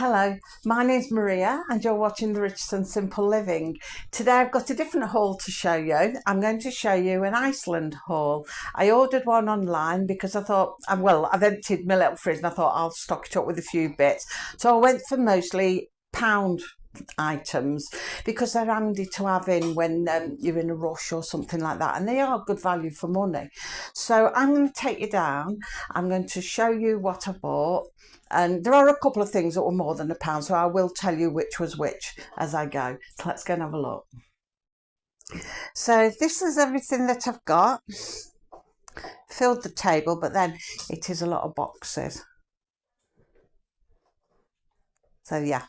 Hello, my name's Maria and you're watching The Rich and Simple Living. Today I've got a different haul to show you. I'm going to show you an Iceland haul. I ordered one online because I thought, I've emptied my little fridge and I thought I'll stock it up with a few bits. So I went for mostly pound items because they're handy to have in when you're in a rush or something like that, and they are good value for money. So I'm going to take you down. I'm going to show you what I bought, and there are a couple of things that were more than £1, so I will tell you which was which as I go. So let's go and have a look. So this is everything that I've got. Filled the table, but then it is a lot of boxes. So yeah.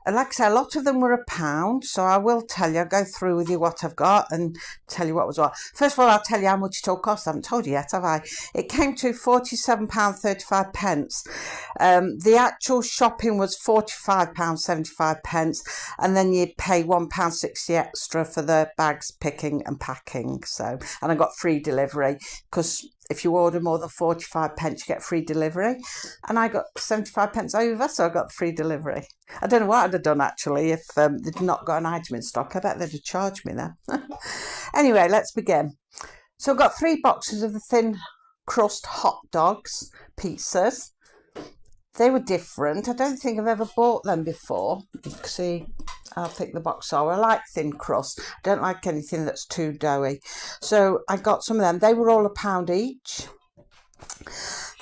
And like I say, a lot of them were £1, so I will tell you, I'll go through with you what I've got and tell you what was what. First of all, I'll tell you how much it all cost. I haven't told you yet, have I? It came to £47.35. The actual shopping was £45.75, and then you'd pay £1.60 extra for the bags, picking and packing. So, and I got free delivery because if you order more than 45 pence, you get free delivery. And I got 75 pence over, so I got free delivery. I don't know what I'd have done actually if they'd not got an item in stock. I bet they'd have charged me then. Anyway, let's begin. So I've got 3 boxes of the thin crust hot dogs, pizzas. They were different. I don't think I've ever bought them before. You can see how thick the box are. I like thin crust. I don't like anything that's too doughy. So I got some of them. They were all £1 each.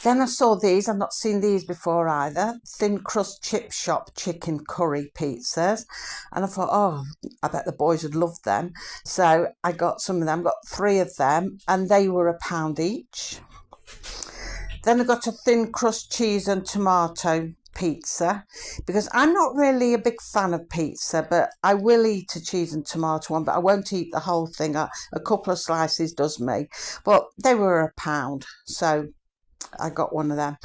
Then I saw these. I've not seen these before either. Thin crust chip shop chicken curry pizzas. And I thought, oh, I bet the boys would love them. So I got some of them. Got 3 of them, and they were £1 each. Then I got a thin crust cheese and tomato pizza, because I'm not really a big fan of pizza, but I will eat a cheese and tomato one, but I won't eat the whole thing. A couple of slices does me. But they were £1, so I got one of them.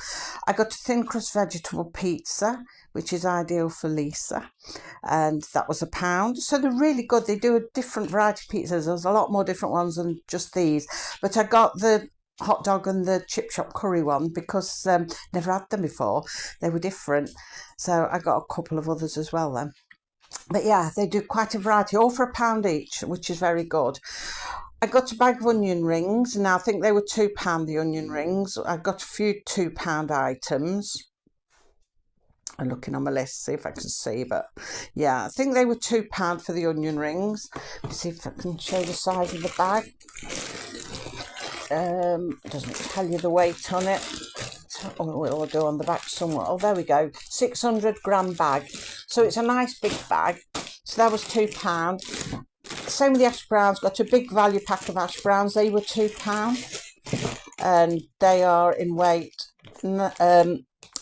I got a thin crust vegetable pizza, which is ideal for Lisa, and that was £1. So they're really good. They do a different variety of pizzas. There's a lot more different ones than just these, but I got the hot dog and the chip shop curry one because never had them before. They were different, so I got a couple of others as well then. But yeah, they do quite a variety, all for £1 each, which is very good. I got a bag of onion rings. Now I think they were £2, the onion rings. I got a few £2 items. I'm looking on my list, see if I can see, but yeah, I think they were £2 for the onion rings. Let's see if I can show the size of the bag. Doesn't tell you the weight on it. Oh, it'll do on the back somewhere. Oh, there we go. 600-gram bag. So it's a nice big bag. So that was £2. Same with the hash browns. Got a big value pack of hash browns. They were £2, and they are in weight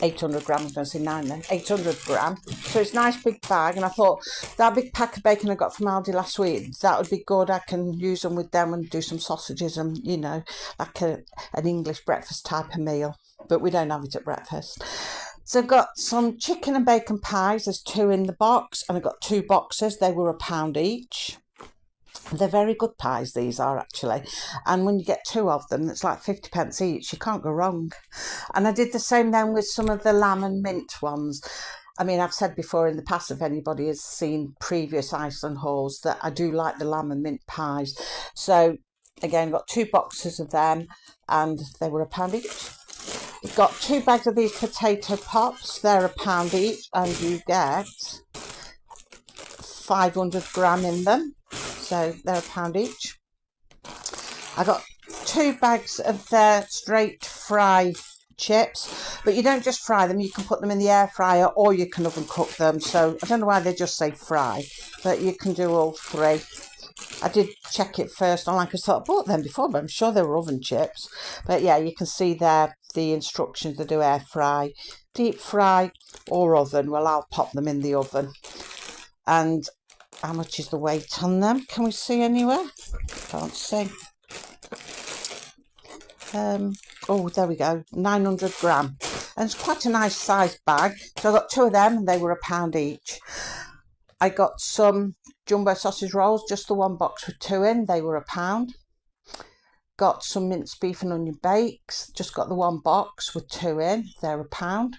800 grams. I was going to say 9 then. 800 grams. So it's a nice big bag, and I thought that big pack of bacon I got from Aldi last week, that would be good. I can use them with them and do some sausages and, you know, like an English breakfast type of meal. But we don't have it at breakfast. So I got some chicken and bacon pies. There's 2 in the box, and I got 2 boxes. They were £1 each. They're very good pies, these are actually, and when you get 2 of them, it's like 50 pence each. You can't go wrong. And I did the same then with some of the lamb and mint ones. I mean, I've said before in the past, if anybody has seen previous Iceland hauls, that I do like the lamb and mint pies. So again, got 2 boxes of them, and they were £1 each. Got 2 bags of these potato pops. They're £1 each, and you get 500 gram in them. So they're £1 each. I got 2 bags of their straight fry chips, but you don't just fry them, you can put them in the air fryer or you can oven cook them. So I don't know why they just say fry, but you can do all 3. I did check it first online because I thought I bought them before, but I'm sure they were oven chips. But yeah, you can see there the instructions. They do air fry, deep fry or oven. Well, I'll pop them in the oven. And how much is the weight on them? Can we see anywhere? Can't see. Oh, there we go. 900 gram. And it's quite a nice sized bag. So I got 2 of them, and they were £1 each. I got some jumbo sausage rolls, just the 1 box with 2 in. They were £1. Got some minced beef and onion bakes. Just got the 1 box with 2 in. They're £1.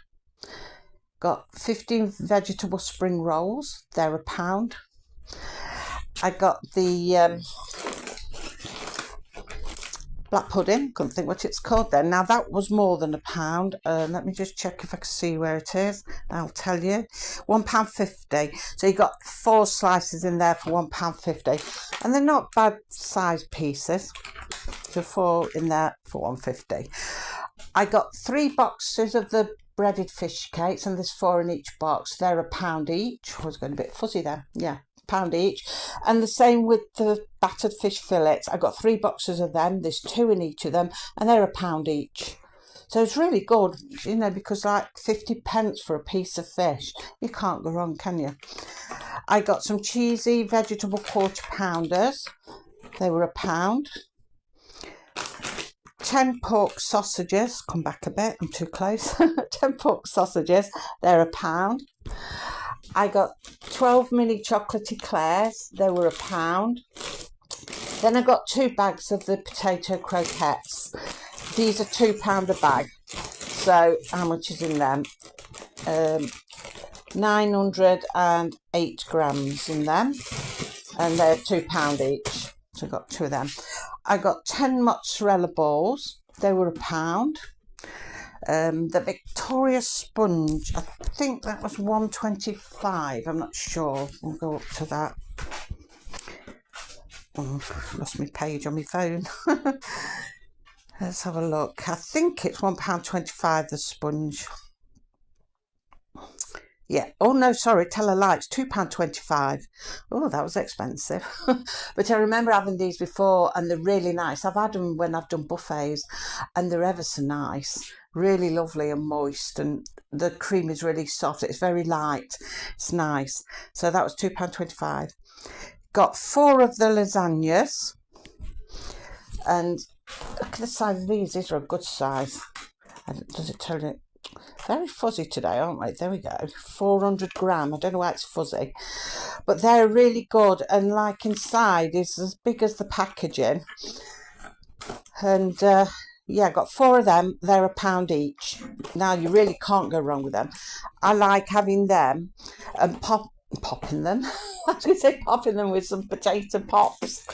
Got 15 vegetable spring rolls. They're £1. I got the black pudding, couldn't think what it's called then. Now that was more than £1. Let me just check if I can see where it is. I'll tell you. £1.50. So you got 4 slices in there for £1.50, and they're not bad sized pieces. So 4 in there for £1.50. I got 3 boxes of the breaded fish cakes, and there's 4 in each box. They're £1 each. I was going a bit fuzzy there. Yeah, £1 each. And the same with the battered fish fillets. I got 3 boxes of them. There's 2 in each of them, and they're £1 each. So it's really good, you know, because like 50p for a piece of fish, you can't go wrong, can you? I got some cheesy vegetable quarter pounders. They were £1. 10 pork sausages. Come back a bit, I'm too close. 10 pork sausages. They're £1. I got 12 mini chocolate eclairs. They were £1. Then I got 2 bags of the potato croquettes. These are £2 a bag. So how much is in them? 908 grams in them, and they're £2 each. So I got 2 of them. I got 10 mozzarella balls. They were £1. The Victoria sponge, I think that was £1.25. I'm not sure. We'll go up to that. Oh, lost my page on my phone. Let's have a look. I think it's £1.25 the sponge. Yeah. Oh no, sorry, tell a lie. It's £2.25. Oh, that was expensive. But I remember having these before, and they're really nice. I've had them when I've done buffets, and they're ever so nice. Really lovely and moist, and the cream is really soft. It's very light. It's nice. So that was £2.25. Got 4 of the lasagnas, and look at the size of these. These are a good size. Does it tell you? Very fuzzy today, aren't we? There we go. 400 gram. I don't know why it's fuzzy, but they're really good. And like inside is as big as the packaging. And yeah, I got 4 of them. They're £1 each. Now you really can't go wrong with them. I like having them and popping them. I was going to say popping them with some potato pops.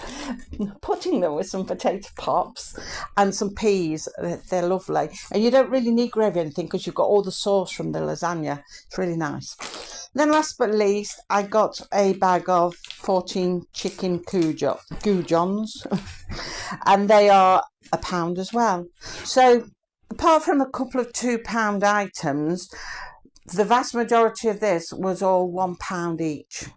Putting them with some potato pops and some peas. They're lovely. And you don't really need gravy or anything because you've got all the sauce from the lasagna. It's really nice. Then last but least, I got a bag of 14 chicken goujons. And they are £1 as well. So apart from a couple of £2 items, the vast majority of this was all £1 each.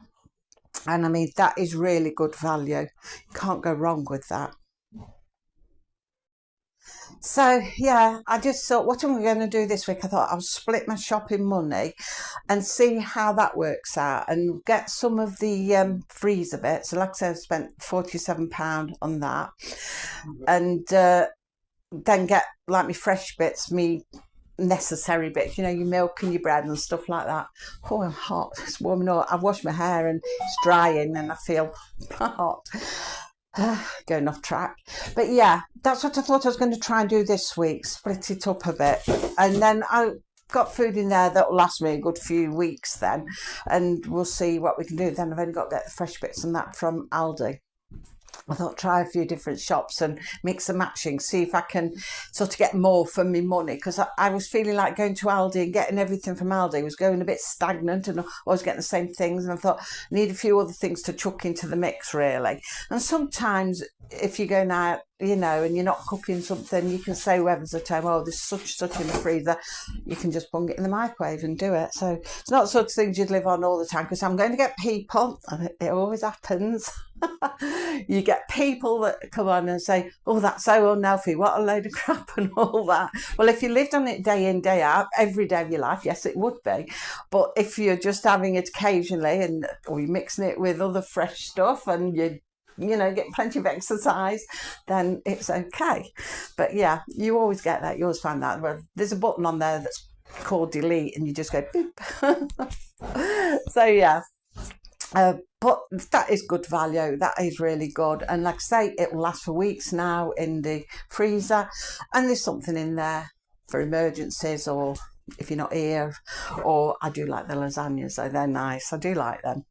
And I mean, that is really good value. You can't go wrong with that. So yeah, I just thought, what am I going to do this week? I thought I'll split my shopping money and see how that works out, and get some of the freezer bits. So like I said, I spent £47 on that, and then get like my fresh bits, me necessary bits, you know, your milk and your bread and stuff like that. Oh, I'm hot. It's warming up. I've washed my hair and it's drying and I feel hot. Going off track. But yeah, that's what I thought I was going to try and do this week. Split it up a bit. And then I got food in there that will last me a good few weeks then. And we'll see what we can do. Then I've only got to get the fresh bits and that from Aldi. I thought try a few different shops and mix and matching, see if I can sort of get more for my money, because I was feeling like going to Aldi and getting everything from Aldi was going a bit stagnant and always getting the same things, and I thought I need a few other things to chuck into the mix really. And sometimes if you're going out, you know, and you're not cooking something, you can say whoever's at home, oh, there's such in the freezer, you can just bung it in the microwave and do it. So it's not sort of things you'd live on all the time, because I'm going to get people, and it always happens. You get people that come on and say, oh, that's so unhealthy, what a load of crap and all that. Well, if you lived on it day in, day out, every day of your life, yes, it would be. But if you're just having it occasionally, or you're mixing it with other fresh stuff, and you know, get plenty of exercise, then it's okay. But yeah, you always get that. You always find that. Well, there's a button on there that's called delete, and you just go boop. So yeah. But that is good value. That is really good. And like I say, it will last for weeks now in the freezer. And there's something in there for emergencies or if you're not here. Or I do like the lasagnas, so they're nice. I do like them.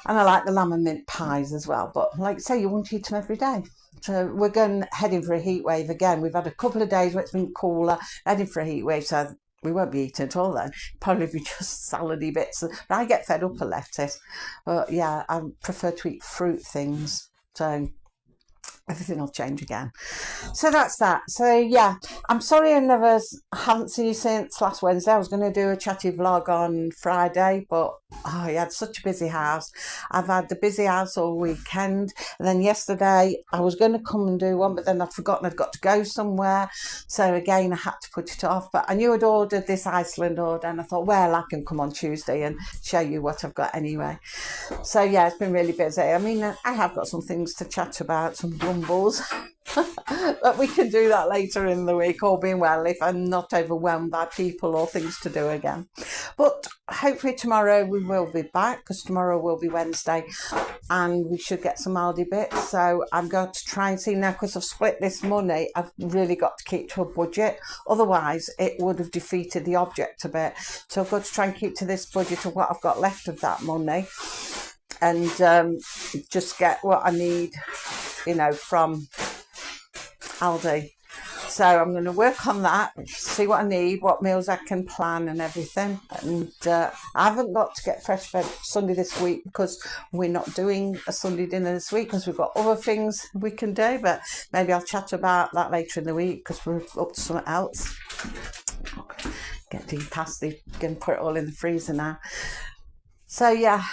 And I like the lamb and mint pies as well. But like I say, you won't eat them every day. So we're heading for a heat wave again. We've had a couple of days where it's been cooler, heading for a heat wave. So we won't be eating at all then. Probably be just salady bits. But I get fed up of lettuce. But yeah, I prefer to eat fruit things. So everything will change again. So that's that. So yeah, I'm sorry haven't seen you since last Wednesday. I was going to do a chatty vlog on Friday, but I had such a busy house. I've had the busy house all weekend, and then yesterday I was going to come and do one, but then I'd forgotten I'd got to go somewhere. So again, I had to put it off. But I knew I'd ordered this Iceland order, and I thought, well, I can come on Tuesday and show you what I've got anyway. So yeah, it's been really busy. I mean, I have got some things to chat about, some grumbles. But we can do that later in the week, all being well, if I'm not overwhelmed by people or things to do again. But hopefully tomorrow we will be back, because tomorrow will be Wednesday, and we should get some Aldi bits. So I'm going to try and see now, because I've split this money, I've really got to keep to a budget, otherwise it would have defeated the object a bit. So I've got to try and keep to this budget of what I've got left of that money, and just get what I need, from Aldi. So I'm going to work on that, see what I need, what meals I can plan and everything. And I haven't got to get fresh fed Sunday this week, because we're not doing a Sunday dinner this week, because we've got other things we can do. But maybe I'll chat about that later in the week, because we're up to something else. Get deep past the, going to put it all in the freezer now. So yeah,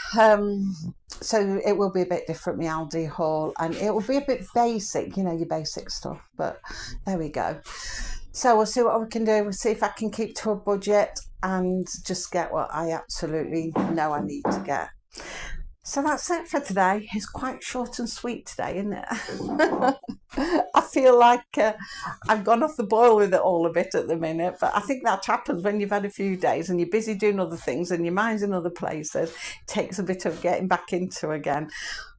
so it will be a bit different, my Aldi haul, and it will be a bit basic, your basic stuff, but there we go. So we'll see what we can do. We'll see if I can keep to a budget and just get what I absolutely know I need to get. So that's it for today. It's quite short and sweet today, isn't it? I feel like I've gone off the boil with it all a bit at the minute, but I think that happens when you've had a few days and you're busy doing other things and your mind's in other places. It takes a bit of getting back into again.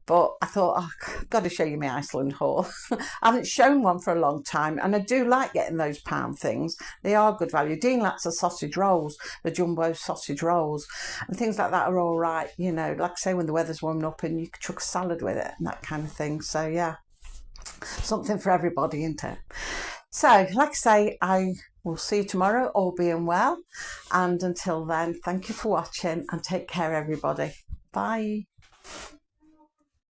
But I thought, I've got to show you my Iceland haul. I haven't shown one for a long time, and I do like getting those pound things. They are good value. Dean likes the sausage rolls, the jumbo sausage rolls, and things like that are all right. Like I say, when the weather's warming up and you can chuck a salad with it and that kind of thing. So yeah, something for everybody, isn't it? So like I say, I will see you tomorrow, all being well. And until then, thank you for watching and take care, everybody. Bye.